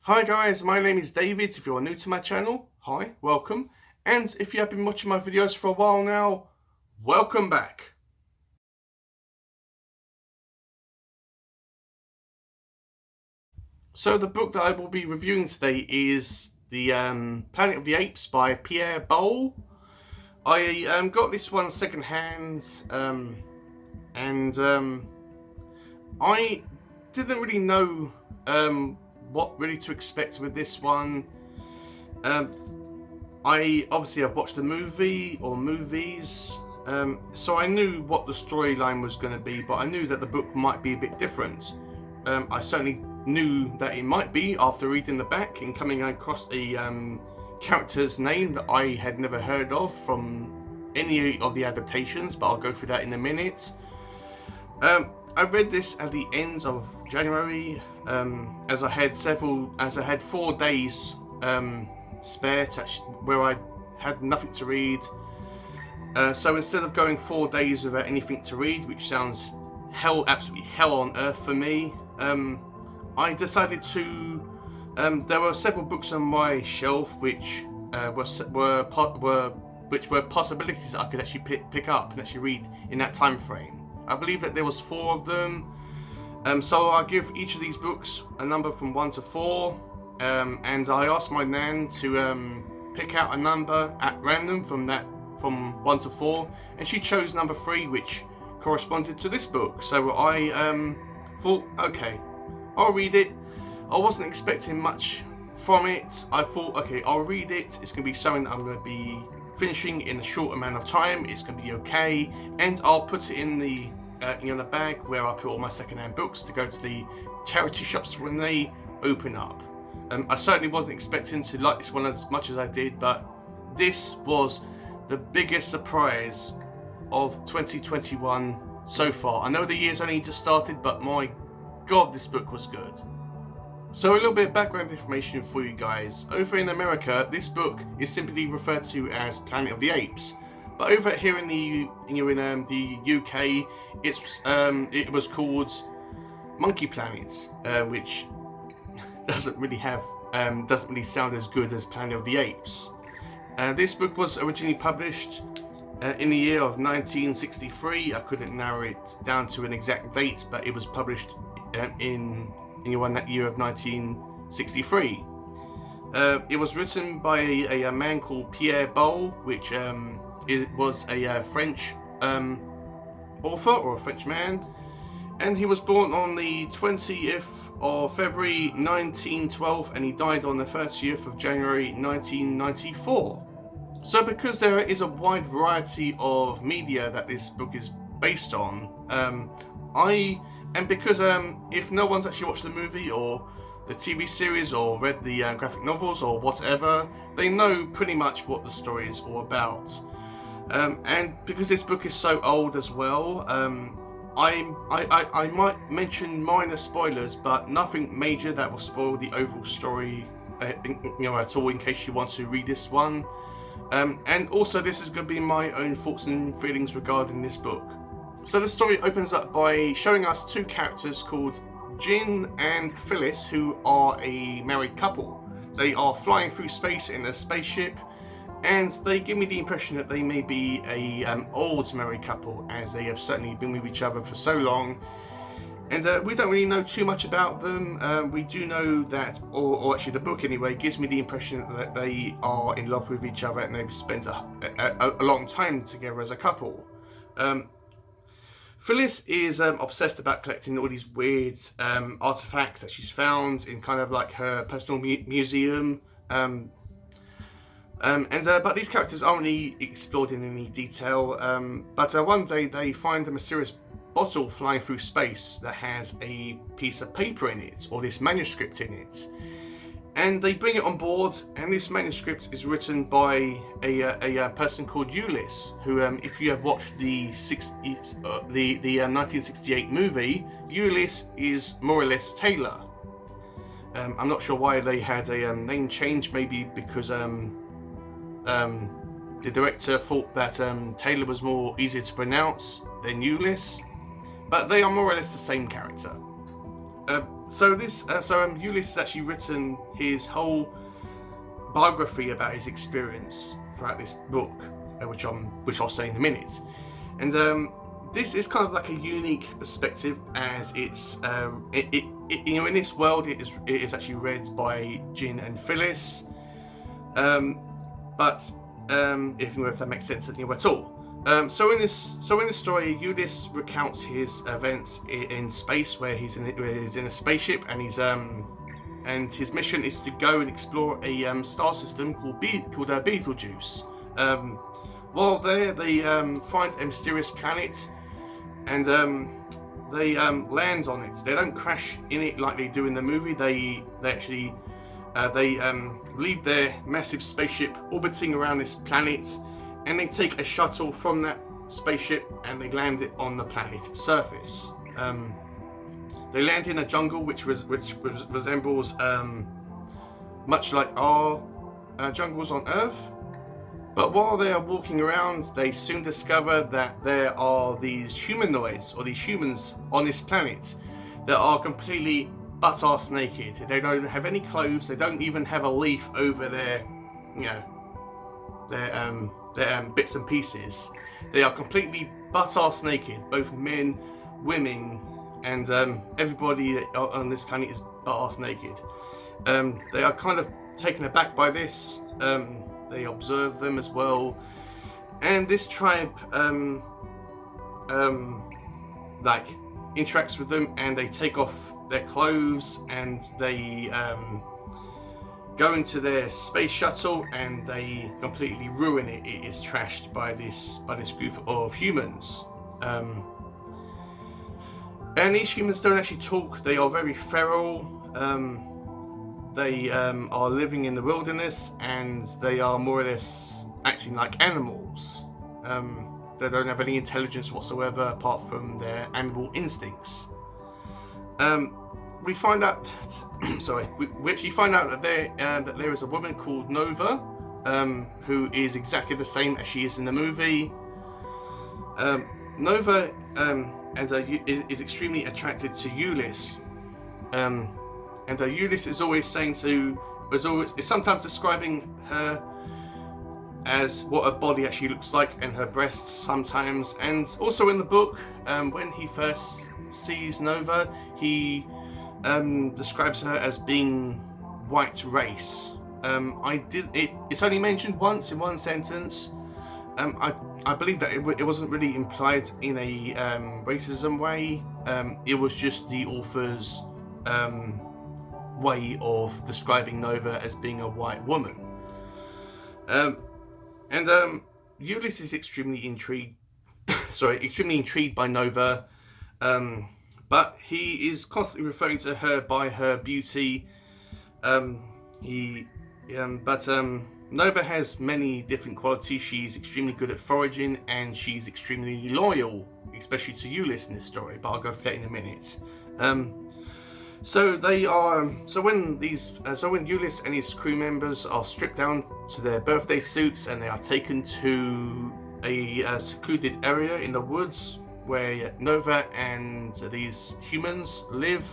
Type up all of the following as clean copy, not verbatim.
Hi guys, my name is David. If you are new to my channel, hi, welcome. And if you have been watching my videos for a while now, welcome back. So the book that I will be reviewing today is the Planet of the Apes by Pierre Boulle. I got this one second hand and I didn't really know what really to expect with this one. I obviously have watched the movie or movies, so I knew what the storyline was going to be, but I knew that the book might be a bit different. I certainly knew that it might be after reading the back and coming across a character's name that I had never heard of from any of the adaptations, but I'll go through that in a minute. I read this at the end of January, as I had 4 days spare where I had nothing to read. So instead of going 4 days without anything to read, which sounds absolutely hell on earth for me, I decided to. There were several books on my shelf which were possibilities that I could actually pick up and actually read in that time frame. I believe that there was 4 of them. So I give each of these books a number from 1 to 4. And I asked my nan to pick out a number at random from 1 to 4, and she chose number 3, which corresponded to this book. So I thought, okay, I'll read it. I wasn't expecting much from it. I thought, okay, I'll read it. It's going to be something that I'm going to be finishing in a short amount of time. It's going to be okay, and I'll put it in the the bag where I put all my second-hand books to go to the charity shops when they open up. I certainly wasn't expecting to like this one as much as I did, but this was the biggest surprise of 2021 so far. I know the year's only just started, but my god, this book was good. So a little bit of background information for you guys. Over in America, this book is simply referred to as Planet of the Apes. But over here in the UK, it was called Monkey Planet, which doesn't really sound as good as Planet of the Apes. This book was originally published in the year of 1963. I couldn't narrow it down to an exact date, but it was published in that year of 1963. It was written by a man called Pierre Boulle, which was a French author or a French man, and he was born on the 20th of February 1912, and he died on the 30th of January 1994. So because there is a wide variety of media that this book is based on, because if no one's actually watched the movie or the TV series or read the graphic novels or whatever, they know pretty much what the story is all about. And because this book is so old as well, I might mention minor spoilers, but nothing major that will spoil the overall story, at all, in case you want to read this one. And also, this is going to be my own thoughts and feelings regarding this book. So the story opens up by showing us 2 characters called Jin and Phyllis, who are a married couple. They are flying through space in a spaceship, and they give me the impression that they may be a old married couple, as they have certainly been with each other for so long. And we don't really know too much about them. We do know that, or actually the book anyway, gives me the impression that they are in love with each other and they've spent a long time together as a couple. Phyllis is obsessed about collecting all these weird artifacts that she's found in kind of like her personal museum. But these characters aren't really explored in any detail. But one day they find a mysterious bottle flying through space that has a piece of paper in it, or this manuscript in it, and they bring it on board. And this manuscript is written by a person called Ulysses, who, if you have watched the 1968 movie, Ulysses is more or less Taylor. I'm not sure why they had a name change. Maybe because the director thought that Taylor was more easier to pronounce than Ulysses, but they are more or less the same character. Ulysses has actually written his whole biography about his experience throughout this book, which I'll say in a minute. And this is kind of like a unique perspective, as it's in this world it is actually read by Jin and Phyllis, but if that makes sense at all. So in this story, Ulysses recounts his events in space, where he's in a spaceship, and his mission is to go and explore a star system called Betelgeuse. While there, they find a mysterious planet, and they land on it. They don't crash in it like they do in the movie. They actually leave their massive spaceship orbiting around this planet, and they take a shuttle from that spaceship and they land it on the planet's surface. They land in a jungle which resembles much like our jungles on Earth. But while they are walking around, they soon discover that there are these humanoids, or these humans on this planet, that are completely butt-ass naked. They don't have any clothes. They don't even have a leaf over their bits and pieces. They are completely butt-ass naked. Both men, women, and everybody on this planet is butt-ass naked. They are kind of taken aback by this. They observe them as well, and this tribe interacts with them, and they take off their clothes, and they go into their space shuttle, and they completely ruin it. It is trashed by this group of humans, and these humans don't actually talk. They are very feral. They are living in the wilderness, and they are more or less acting like animals. They don't have any intelligence whatsoever apart from their animal instincts. We find out that, we actually find out that there is a woman called Nova, who is exactly the same as she is in the movie. Nova is extremely attracted to Ulysses. And Ulysses is always is sometimes describing her as what her body actually looks like, and her breasts sometimes. And also in the book, when he first sees Nova, he describes her as being white race. It's only mentioned once in one sentence. I believe that it wasn't really implied in a racism way. It was just the author's way of describing Nova as being a white woman. Ulysses is extremely intrigued by Nova, but he is constantly referring to her by her beauty. Nova has many different qualities. She's extremely good at foraging, and she's extremely loyal, especially to Ulysses in this story, but I'll go for that in a minute. When Ulysses and his crew members are stripped down to their birthday suits, and they are taken to a secluded area in the woods where Nova and these humans live,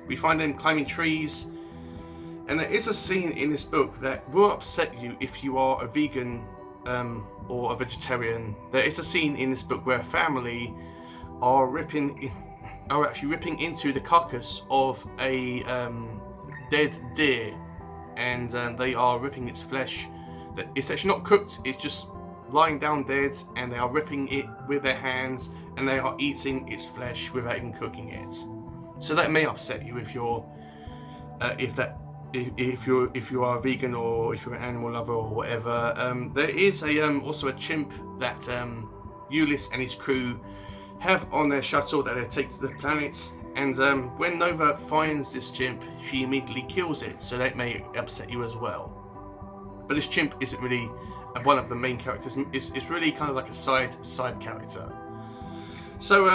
we find them climbing trees. And there is a scene in this book that will upset you if you are a vegan or a vegetarian. There is a scene in this book where a family are actually ripping into the carcass of a dead deer, and they are ripping its flesh. It's actually not cooked, it's just lying down dead, and they are ripping it with their hands, and they are eating its flesh without even cooking it. So that may upset you if you are a vegan, or if you're an animal lover or whatever. There is also a chimp that Ulysses and his crew have on their shuttle that they take to the planet, and when Nova finds this chimp, she immediately kills it, so that may upset you as well. But this chimp isn't really one of the main characters. It's really kind of like a side character. So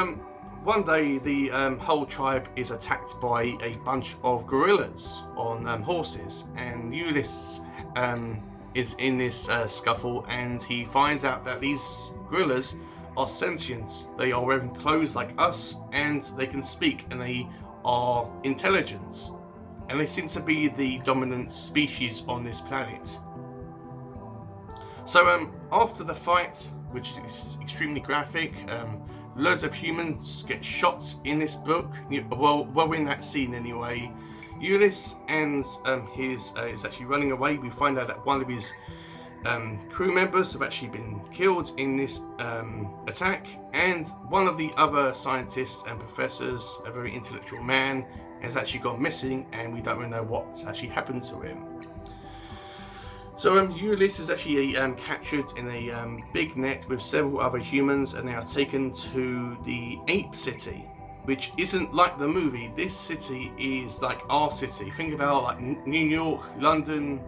one day the whole tribe is attacked by a bunch of gorillas on horses, and Ulysses is in this scuffle, and he finds out that these gorillas are sentient. They are wearing clothes like us, and they can speak, and they are intelligent, and they seem to be the dominant species on this planet. So after the fight, which is extremely graphic, loads of humans get shot in this book. Well, in that scene anyway. Ulysses and is actually running away. We find out that one of his crew members have actually been killed in this attack, and one of the other scientists and professors, a very intellectual man, has actually gone missing, and we don't really know what's actually happened to him. So Ulysses is actually captured in a big net with several other humans, and they are taken to the Ape City, which isn't like the movie. This city is like our city. Think about like New York, London.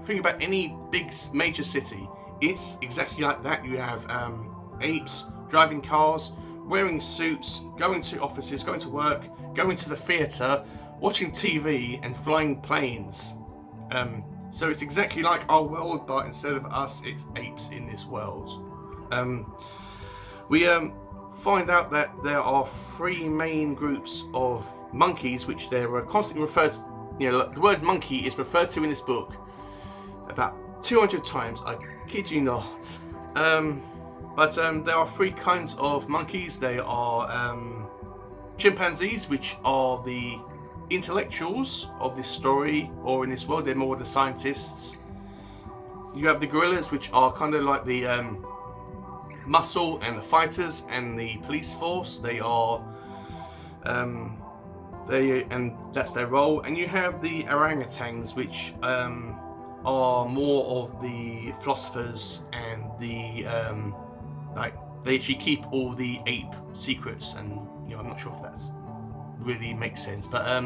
Think about any big major city. It's exactly like that. You have apes driving cars, wearing suits, going to offices, going to work, going to the theatre, watching TV, and flying planes. So it's exactly like our world, but instead of us, it's apes in this world. We find out that there are three main groups of monkeys, which they're constantly referred to. The word monkey is referred to in this book about 200 times, I kid you not. But there are three kinds of monkeys. They are chimpanzees, which are the intellectuals of this story, or in this world they're more the scientists. You have the gorillas, which are kind of like the muscle and the fighters and the police force. They are and that's their role. And you have the orangutans, which are more of the philosophers and the they actually keep all the ape secrets, and I'm not sure if that's really makes sense, but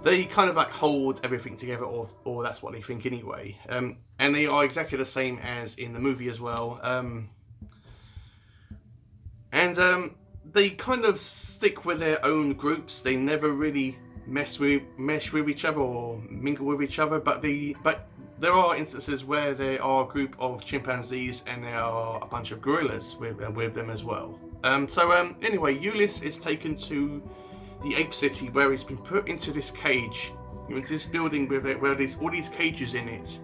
they kind of like hold everything together, or that's what they think anyway. And they are exactly the same as in the movie as well. And they kind of stick with their own groups. They never really mesh with each other or mingle with each other. But there are instances where there are a group of chimpanzees and there are a bunch of gorillas with them as well. Anyway, Ulysses is taken to the Ape City, where he's been put into this cage, into this building where there's all these cages in it.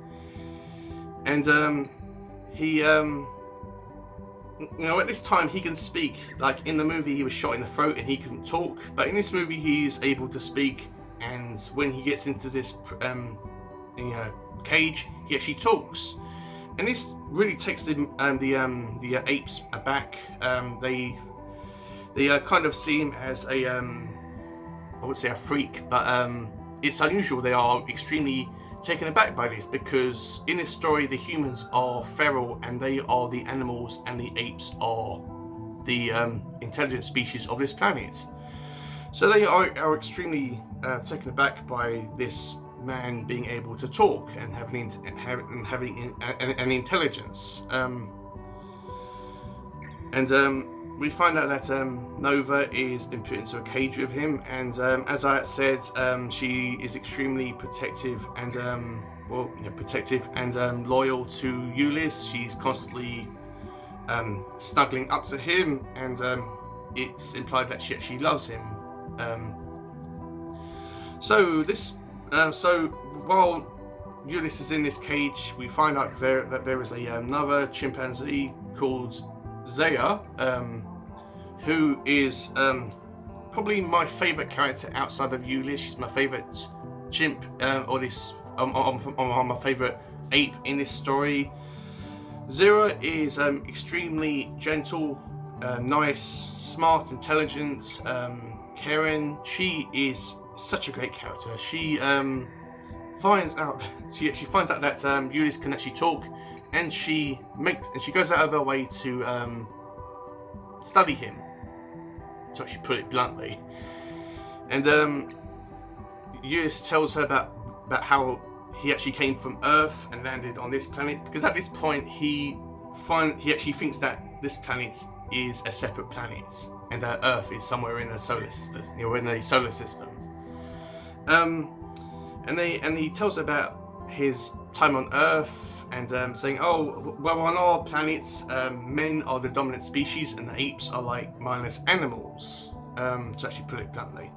And he at this time he can speak. Like in the movie he was shot in the throat and he couldn't talk, but in this movie he's able to speak, and when he gets into this cage, he actually talks. And this really takes the apes aback. They kind of see him as I would say a freak, but it's unusual. They are extremely taken aback by this, because in this story the humans are feral and they are the animals, and the apes are the intelligent species of this planet. So they are extremely taken aback by this man being able to talk and having an intelligence. We find out that Nova is been put into a cage with him, and as I said, she is extremely protective and loyal to Ulysses. She's constantly snuggling up to him, and it's implied that she actually loves him. So while Ulysses is in this cage, we find out that there is another chimpanzee called Zaya, who is probably my favourite character outside of Ulysses. She's my favourite chimp, or my favourite ape in this story. Zara is extremely gentle, nice, smart, intelligent, caring. She is such a great character. She finds out that Ulysses can actually talk, and she goes out of her way to study him, to actually put it bluntly. And Ulysses tells her about how he actually came from Earth and landed on this planet, because at this point he actually thinks that this planet is a separate planet, and that Earth is somewhere in the solar system. And he tells her about his time on Earth, and saying, oh, well, on our planet, men are the dominant species, and the apes are like mindless animals, to actually put it bluntly.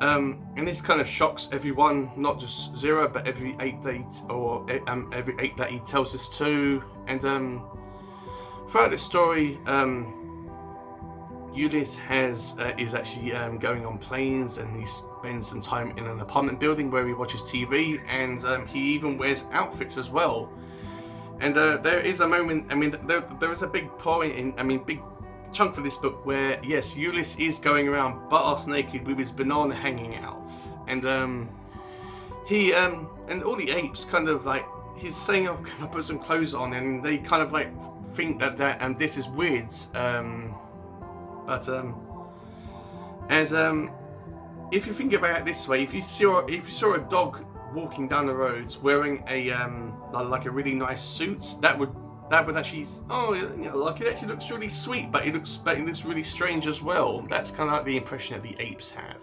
And this kind of shocks everyone, not just Zero, but every ape every ape that he tells this to. And throughout this story, Ulysses is actually going on planes, and he spends some time in an apartment building where he watches TV, and he even wears outfits as well. And there is a moment, I mean, there is a big point big chunk of this book where, yes, Ulysses is going around butt-ass naked with his banana hanging out, and he and all the apes kind of like, he's saying, "Oh, can I put some clothes on?" And they kind of like think that this is weird, but if you think about it this way, if you saw a dog walking down the roads wearing a like a really nice suit, that would actually, like, it actually looks really sweet, but it looks really strange as well. That's kind of like the impression that the apes have.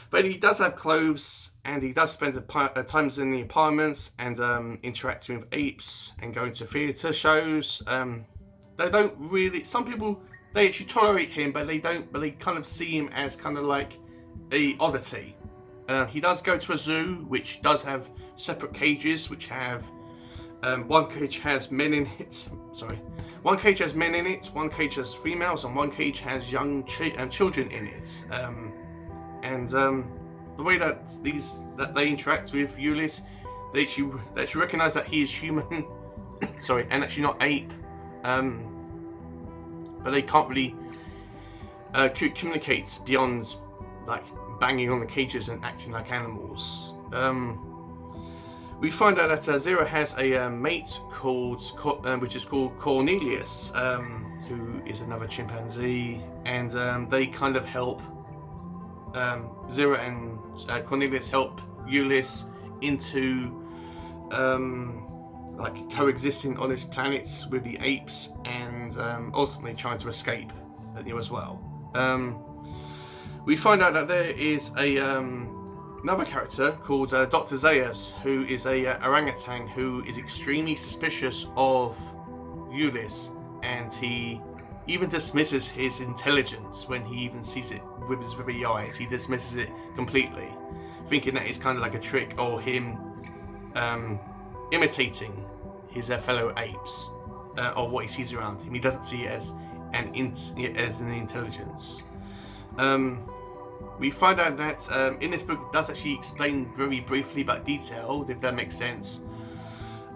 But he does have clothes, and he does spend times in the apartments, and interacting with apes and going to theatre shows. They don't really, some people, they actually tolerate him, but they kind of see him as kind of like a oddity. He does go to a zoo, which does have separate cages, which have one cage has men in it. One cage has men in it, one cage has females, and one cage has young children in it. The way that they interact with Ulysses, they actually recognise that he is human, and actually not ape. But they can't really communicate beyond like banging on the cages and acting like animals. We find out that Zero has a mate which is called Cornelius, who is another chimpanzee, and they kind of help Zero and Cornelius help Ulysses into like coexisting on this planet with the apes, and ultimately trying to escape as well. We find out that there is another character called Dr. Zayas, who is a orangutan who is extremely suspicious of Ulysses, and he even dismisses his intelligence when he even sees it with his very eyes. He dismisses it completely, thinking that it's kind of like a trick, or him imitating his fellow apes, or what he sees around him. He doesn't see it as an intelligence. We find out that in this book, it does actually explain very briefly but detailed, if that makes sense,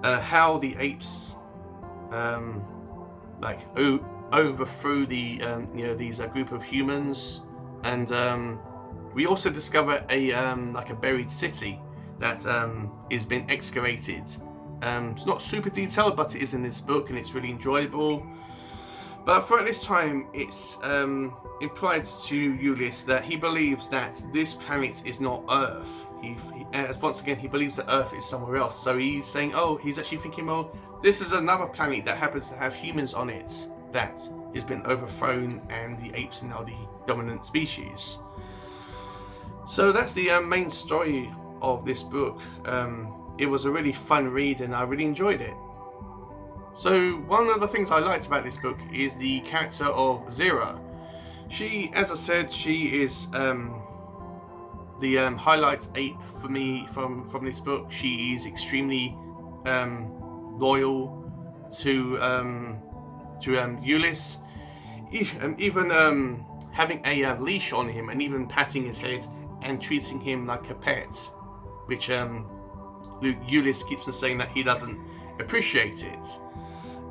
how the apes overthrew these group of humans, and we also discover a buried city that is been excavated. It's not super detailed, but it is in this book, and it's really enjoyable. But throughout this time, it's implied to Ulysses that he believes that this planet is not Earth. Once again, he believes that Earth is somewhere else. So he's saying, he's actually thinking, well, this is another planet that happens to have humans on it that has been overthrown, and the apes are now the dominant species. So that's the main story of this book. It was a really fun read, and I really enjoyed it. So one of the things I liked about this book is the character of Zero. She, as I said, she is the highlight ape for me from this book. She is extremely loyal to Ulysses, even having a leash on him, and even patting his head and treating him like a pet, which Ulysses keeps on saying that he doesn't appreciate it.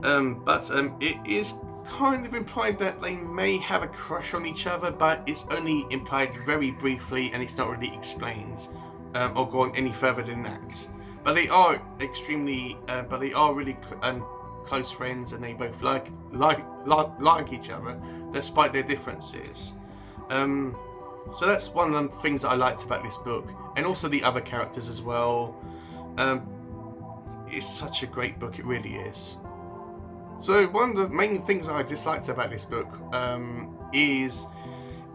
But it is kind of implied that they may have a crush on each other, but it's only implied very briefly, and it's not really explained or gone any further than that. But they are really close friends, and they both like each other despite their differences. So that's one of the things that I liked about this book, and also the other characters as well. It's such a great book, it really is. So one of the main things I disliked about this book is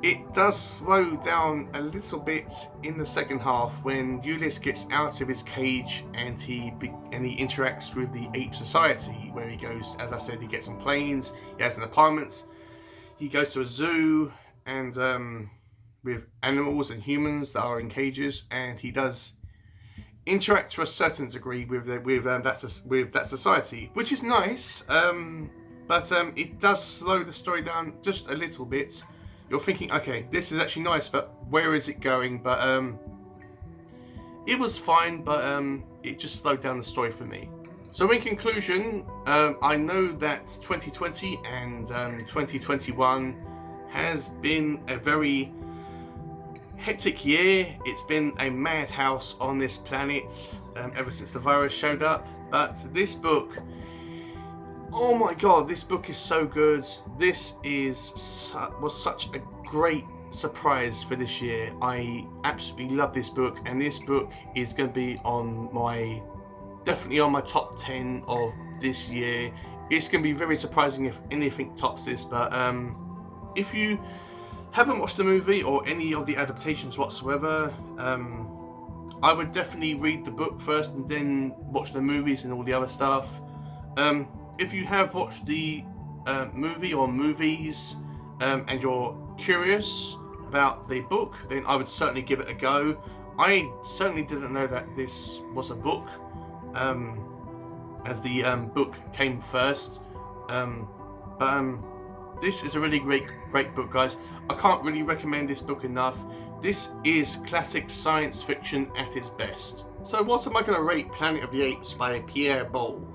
it does slow down a little bit in the second half when Ulysses gets out of his cage and he interacts with the ape society, where he goes, as I said, he gets on planes, he has an apartment, he goes to a zoo, and with animals and humans that are in cages, and he does interact to a certain degree with that society, which is nice. But it does slow the story down just a little bit. You're thinking, okay, this is actually nice, but where is it going? But it was fine, but it just slowed down the story for me. So in conclusion, I know that 2020 and 2021 has been a very hectic year. It's been a madhouse on this planet ever since the virus showed up. But this book, oh my god, this book is so good. This was such a great surprise for this year. I absolutely love this book, and this book is going to be definitely on my top 10 of this year. It's going to be very surprising if anything tops this, but if you haven't watched the movie or any of the adaptations whatsoever, I would definitely read the book first and then watch the movies and all the other stuff. If you have watched the movie or movies and you're curious about the book, then I would certainly give it a go. I certainly didn't know that this was a book, as the book came first. This is a really great book, guys. I can't really recommend this book enough. This is classic science fiction at its best. So what am I going to rate Planet of the Apes by Pierre Boulle?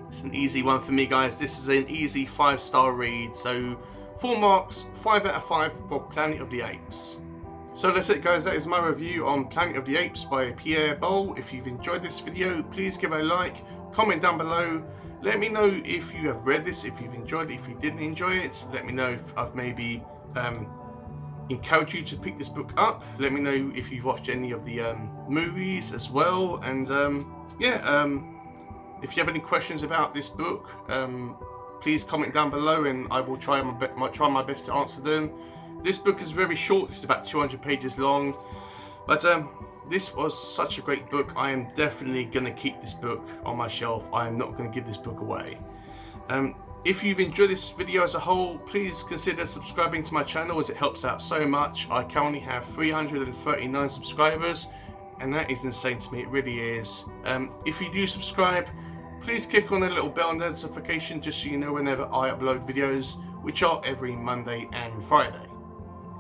It's an easy one for me, guys. This is an easy 5-star read. So 4 marks, 5 out of 5 for Planet of the Apes. So that's it, guys. That is my review on Planet of the Apes by Pierre Boulle. If you've enjoyed this video, please give it a like, comment down below. Let me know if you have read this, if you've enjoyed it, if you didn't enjoy it. Let me know if I've maybe encouraged you to pick this book up. Let me know if you've watched any of the movies as well. And if you have any questions about this book, please comment down below, and I will try my best to answer them. This book is very short. It's about 200 pages long, but this was such a great book. I am definitely going to keep this book on my shelf. I am not going to give this book away. If you've enjoyed this video as a whole, please consider subscribing to my channel, as it helps out so much. I currently have 339 subscribers, and that is insane to me. It really is. If you do subscribe, please click on the little bell notification just so you know whenever I upload videos, which are every Monday and Friday.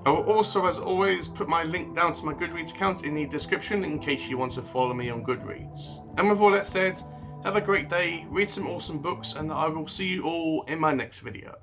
I will also, as always, put my link down to my Goodreads account in the description in case you want to follow me on Goodreads. And with all that said, have a great day, read some awesome books, and I will see you all in my next video.